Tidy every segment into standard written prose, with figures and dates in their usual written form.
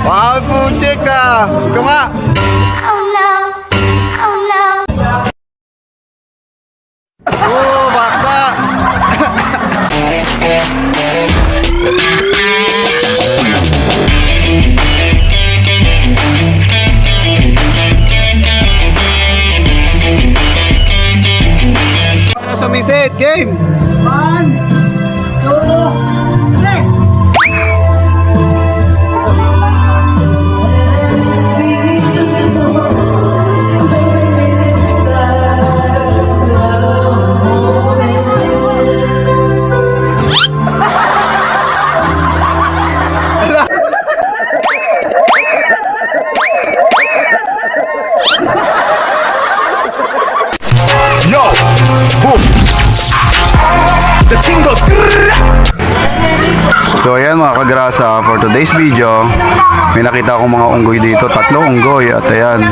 Wow, putik ka! Kuma! Oh no! Oh no! Oh, baksa! Sa visit, game! 1, 2, 3. Yo, boom. The thing goes. So ayan mga kagrasa, for today's video, may nakita akong mga unggoy dito, 3 unggoy at ayan,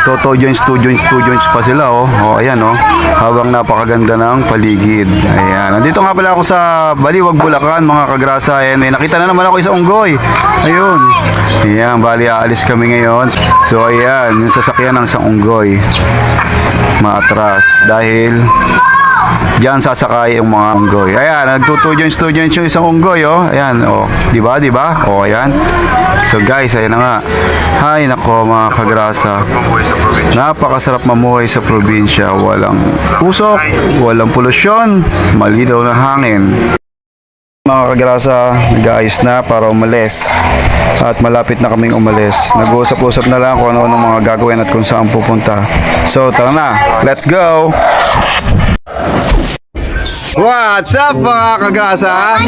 2 joints pa sila oh. Oh ayan oh, habang napakaganda ng paligid. Ayan, nandito nga pala ako sa Baliwag, Bulacan mga kagrasa. Ayan, may nakita na naman ako isang unggoy. Ayun. Ayan, bali aalis kami ngayon. So ayan, yung sasakyan ng isang unggoy maatras dahil diyan sasakay yung mga unggoy. Ayan, nagto-2 joints yung isang unggoy oh. Ayan, oh. Di ba? Oh, ayan. So guys, ayan na nga. Hay nako mga kagrasa. Napakasarap mamuhay sa probinsya. Walang usok, walang polusyon, malinaw na hangin. Mga kagrasa, nag-aayos na para umalis. At malapit na kaming umalis. Nag-uusap-usap na lang kung ano mga gagawin at kung saan pupunta. So tara na, let's go! What's up mga kagrasa?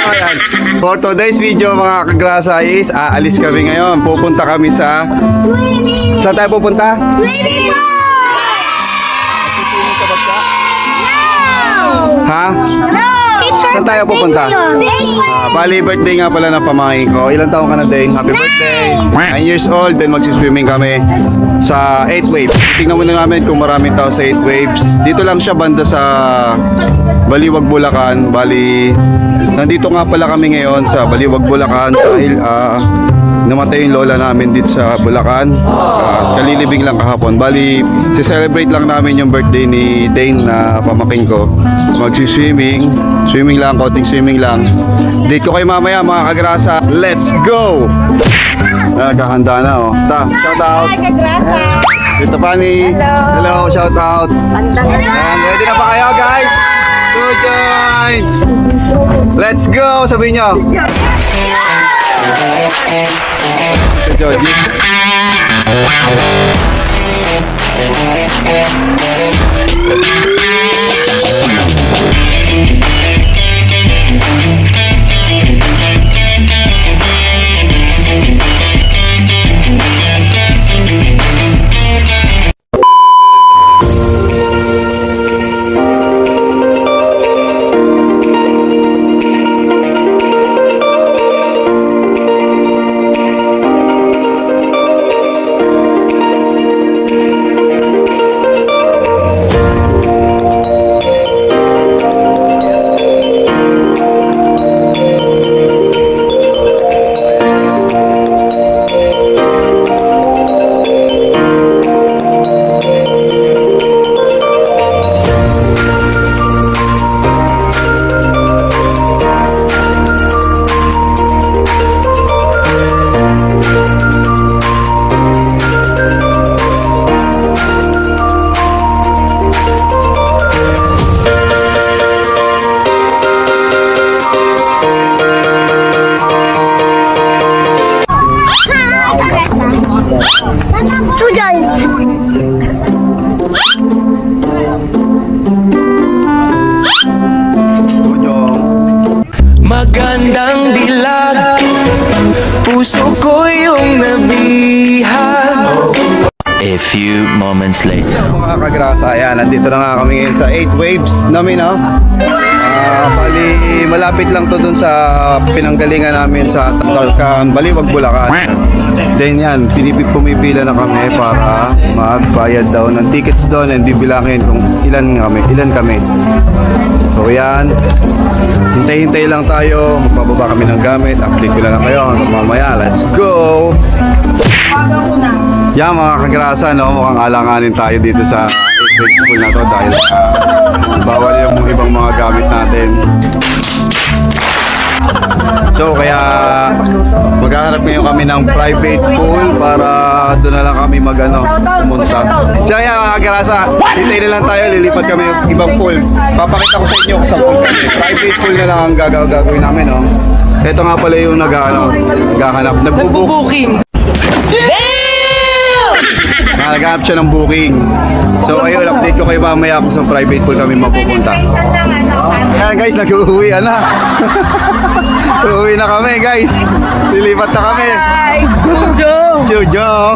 Ayan. For today's video mga kagrasa is aalis kami ngayon. Pupunta kami sa... Saan tayo pupunta? Swimming pool! Ha? No! Saan tayo pupunta? Bali, birthday nga pala ng pamangkin ko. Ilang taon ka na, Dane? Happy birthday! 9 years old, then magsiswimming kami sa 8 waves. Tingnan muna namin kung maraming tao sa 8 waves. Dito lang siya banda sa Baliwag, Bulacan. Bali, nandito nga pala kami ngayon sa Baliwag, Bulacan dahil namatay yung lola namin dito sa Bulacan. Kalilibing lang kahapon. Bali, si-celebrate lang namin yung birthday ni Dane na pamangkin ko. Magsiswimming. Swimming lang, konting swimming lang. Date ko kayo mamaya mga kagrasa. Let's go! Nagkahanda na oh. Shout out. Tito Pani. Hello, shout out. Ayan, ready na ba kayo guys? 2 joints. Let's go, sabihin nyo. Joji. Magandang dilag, puso ko yung nabihag. A few moments later. Mga kagrasa, ayan, nandito na nga kami ngayon sa 8 waves namin, no? Bali, malapit lang to dun sa pinanggalingan namin sa Talcan, Baliwag, Bulacan. Then yan, pumipila na kami para magbayad daw ng tickets doon and bibilangin kung ilan kami. So yan, hintay-hintay lang tayo. Magbababa kami ng gamit. Update ko na lang kayo hanggang mamaya. Let's go! Yan mga kagrasa, no? Mukhang alanganin tayo dito sa 8-grade school na to dahil bawal yung ibang mga gamit natin. So kaya maghahanap ngayon kami ng private pool para doon na lang kami pumunta. So yan mga kagrasa, hintay na lang tayo, lilipat kami yung ibang pool. Papakita ko sa inyo kung sa pool kami. Private pool na lang ang gagawin namin, no? Ito nga pala yung naghahanap. Nagbubuking. Naghahanap siya ng booking. So ayun, update ko kayo mamaya kung sa private pool kami mapupunta. Ayan guys, nag-uwi na. Uuwi na kami guys. Lilipat na kami. Jojo.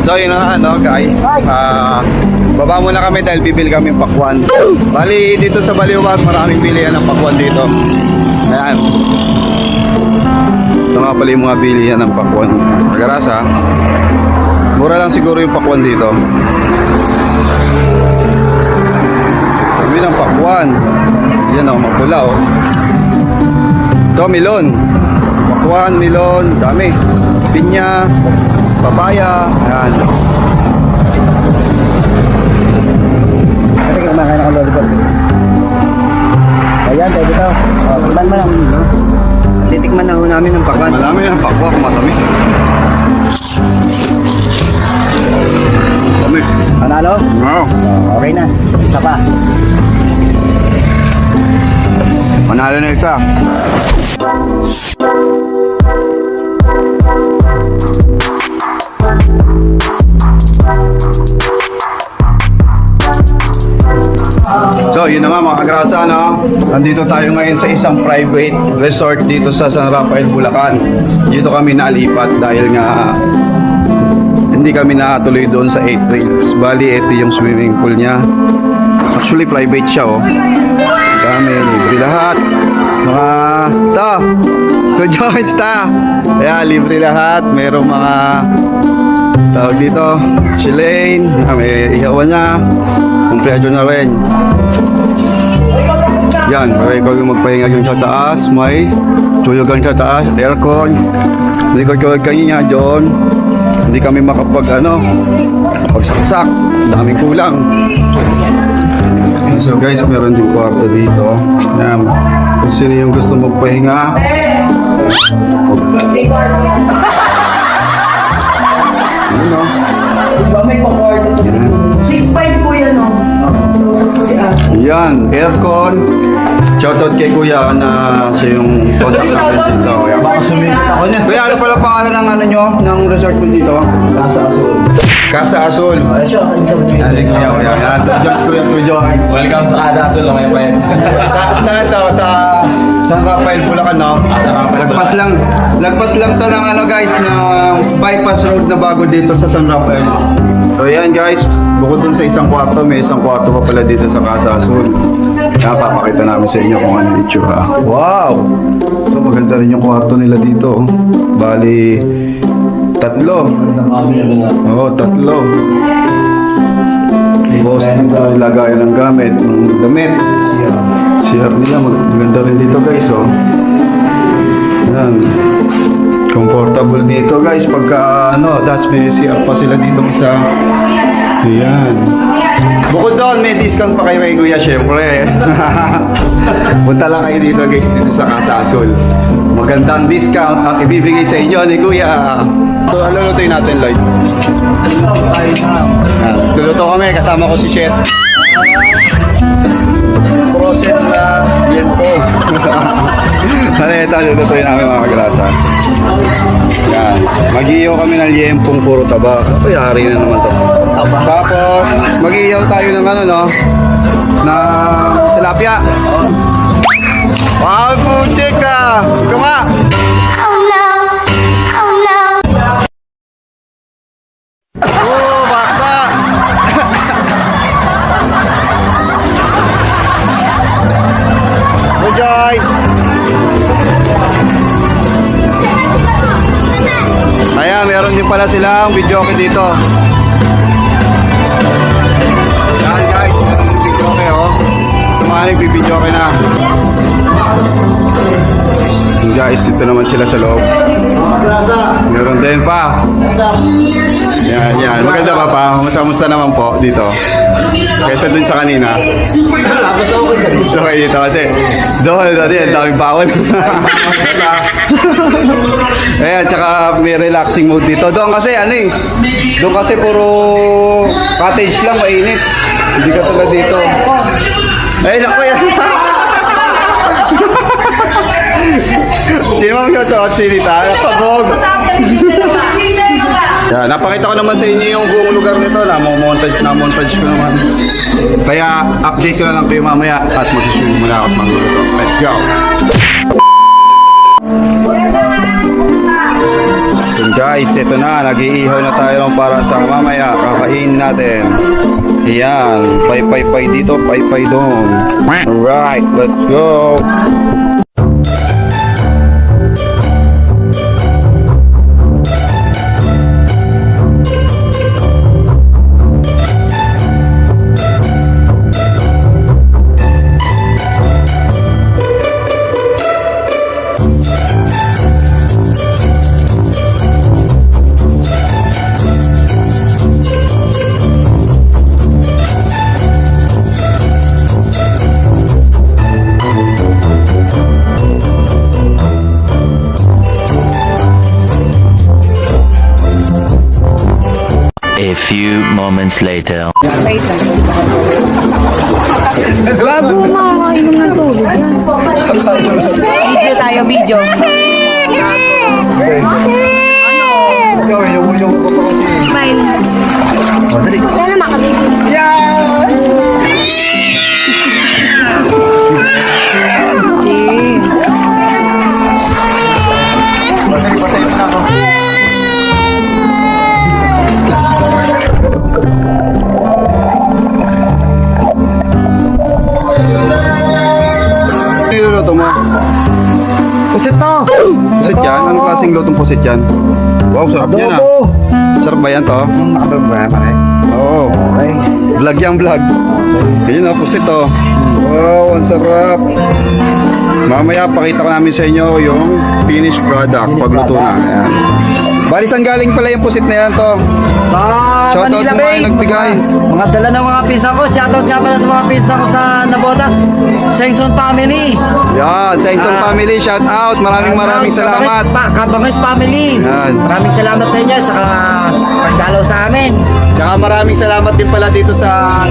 So yun na guys. Baba muna kami dahil bibili kami pakwan. Bali dito sa Baliwag, maraming bilihan ng pakwan dito. Ayan. Ito nga pala yung mga bilihan ng pakwan. Kagarasa, mura lang siguro yung pakwan dito. Kami ng pakwan. Yan o, mapula o. Ito, melon. Pakwan, melon, dami. Pinya, papaya. Ayan. Kasi kumakain ako lollipop. Ayan, tayo dito. Ilan man lang. Titikman na ho namin ng pakwan. Marami ng pakwan, matamis. Dami. Panalo? Wow. Okay na. Isa pa. Manalo na isa. So, yun na nga mga kagrasa, no? Nandito tayo ngayon sa isang private resort dito sa San Rafael, Bulacan. Dito kami nalipat dahil nga hindi kami nakatuloy doon sa 8 Trails. Bali, ito yung swimming pool niya. Actually, private siya, oh. Dami, libre lahat. Mga, ito, 2 joints ta. Kaya, libre lahat. Merong mga, tawag dito, chillane. May ihawan niya. Kumpleto na rin. Yan, may ikaw yung magpahinga yung sa taas. May tulugan sa taas, aircon. Hindi ko kanina doon. Hindi kami pagsaksak. Daming kulang. So guys, meron din kwarto dito. Yan. Kung sino yung gusto magpahinga. Ano? Diba may pa-order to? 6.5 po yan, no? Lusok po si Ate. Yan, aircon. Shoutout kay Kuya na siya yung contact namin dito. Kuya. Baka sumilip ako niya. Kuya, ano pala pangalan ng nyo? Ng resort ko dito? Nasa aso. Casa Azul. Ay, siya. Kuya, kuya. Yan, Kuya Tujo. Welcome sa Casa Azul, okay pa yan. Saan to? Sa San Rafael, Bulacan, no? San Rafael, Lagpas lang to ng guys, ng bypass road na bago dito sa San Rafael. So yan guys, bukod dun sa isang kwarto, may isang kwarto pa pala dito sa Casa Azul. Papakita namin sa inyo kung ano yung itsura. Wow! So maganda rin yung kwarto nila dito. Bali, 3. Oo, 3. Tapos ito lagayan ng gamit, ng damit. CR nila, maganda rin dito guys, oh. Yan. Comfortable dito guys, pagka that's may CR pa sila dito isa. Ayan. Bukod doon, may discount pa kayo kay Kuya, syempre. Punta lang kayo dito guys, dito sa Casa Azul. Magandang discount ang ibibigay sa inyo ni Kuya. So, lulutuin natin live. Luluto kami, kasama ko si Chet. Process na yan po. Ano ito, lulutuin namin mga kagrasa. Yan. Mag-iiyaw kami ng liyempong puro taba. Ay, hari na naman to. Tapos, mag-iiyaw tayo ng na tilapia. Wow, putik ka! Kuma! Oh no, oh no. Oh, basta! Hey guys! Ayan, meron din pala silang video dito. Yan guys, meron din video oh. Manik, bibidyo ka na. Guys, dito naman sila sa loob. Meron din pa. Yan. Maganda ba pa? Musta naman po dito? Kaysa dun sa kanina. So kayo dito kasi doon dati ang daming bawal. Ayan, tsaka may relaxing mode dito. Doon kasi doon kasi puro cottage lang, mainit. Hindi ka tulad dito. Ay, naku yan. Sino mang suot sinita? Napabog. Yan, napakita ko naman sa inyo yung buong lugar nito. Na-montage ko naman. Kaya update ko na lang kayo mamaya at mag-swim muna ako at magluluto. Let's go! Yun guys, ito na. Nag-iihaw na tayo para sa mamaya. Kakainin natin. Ayan. Pay dito, pay doon. Alright, let's go! A few moments later. Bago makakainom ng tubig. Video tayo, video. Smile. Sana makabigil. Niluluto mo? Pusit to! Pusit yan? Anong klaseng lutong pusit yan? Wow, sarap yan ah. Sarap ba yan to? Nakabag ba pare? Oo. Okay. Vlog yan, vlog. Ganyan oh, pusit to. Wow, ang sarap. Mamaya pakita ko namin sa inyo yung finished product pagluto na. Ayan. Bali, saan galing pala yung pusit na yan to? Sa Shoutout Manila sa mga Bay! nagbigay. Mga dala ng mga pinsan ko. Shoutout nga pala sa mga pinsan ko sa Nabotas. Sengson family. Yan, sa Ingson family, shout out. Maraming salamat. Kabangis family. Yan. Maraming salamat sa inyo sa pagdalaw sa amin. Tsaka maraming salamat din pala dito sa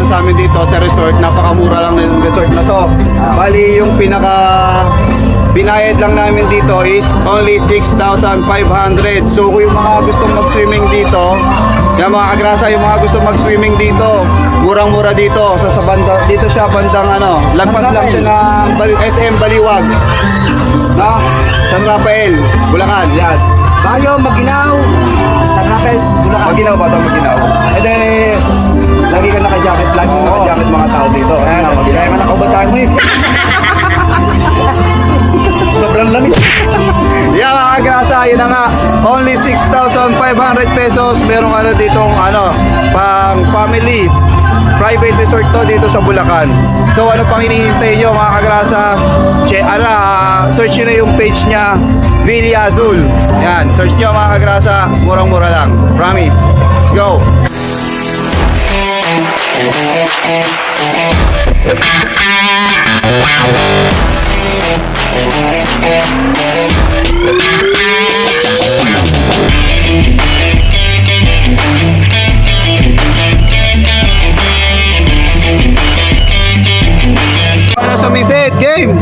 sa amin dito sa resort. Napakamura lang ng resort na to. Bali yung binayad lang namin dito is only 6,500. So kung yung mga gustong mag-swimming dito, yung mga kagrasa, yung mga gustong mag-swimming dito, murang-mura dito sa banda, dito siya bandang lagpas lang siya ng SM Baliwag. Na? San Rafael, Bulacan, yan. Mario Maginaw. San Rafael, Bulacan. Maginaw ba sa Maginaw? Eh de, lagi ka naka-jacket, mga tao dito. Kaya nga nakaubatan mo eh. Sobrang lamig. Yeah, mga grasa, yun na nga. Only 6,500 pesos. Meron ditong pang family. Private resort to dito sa Bulacan. So ano pang hinihintay nyo mga kagrasa? Search nyo na yung page niya, Villa Azul. Yan, search nyo mga kagrasa. Murang-mura lang. Promise. Let's go. Sumisid, game!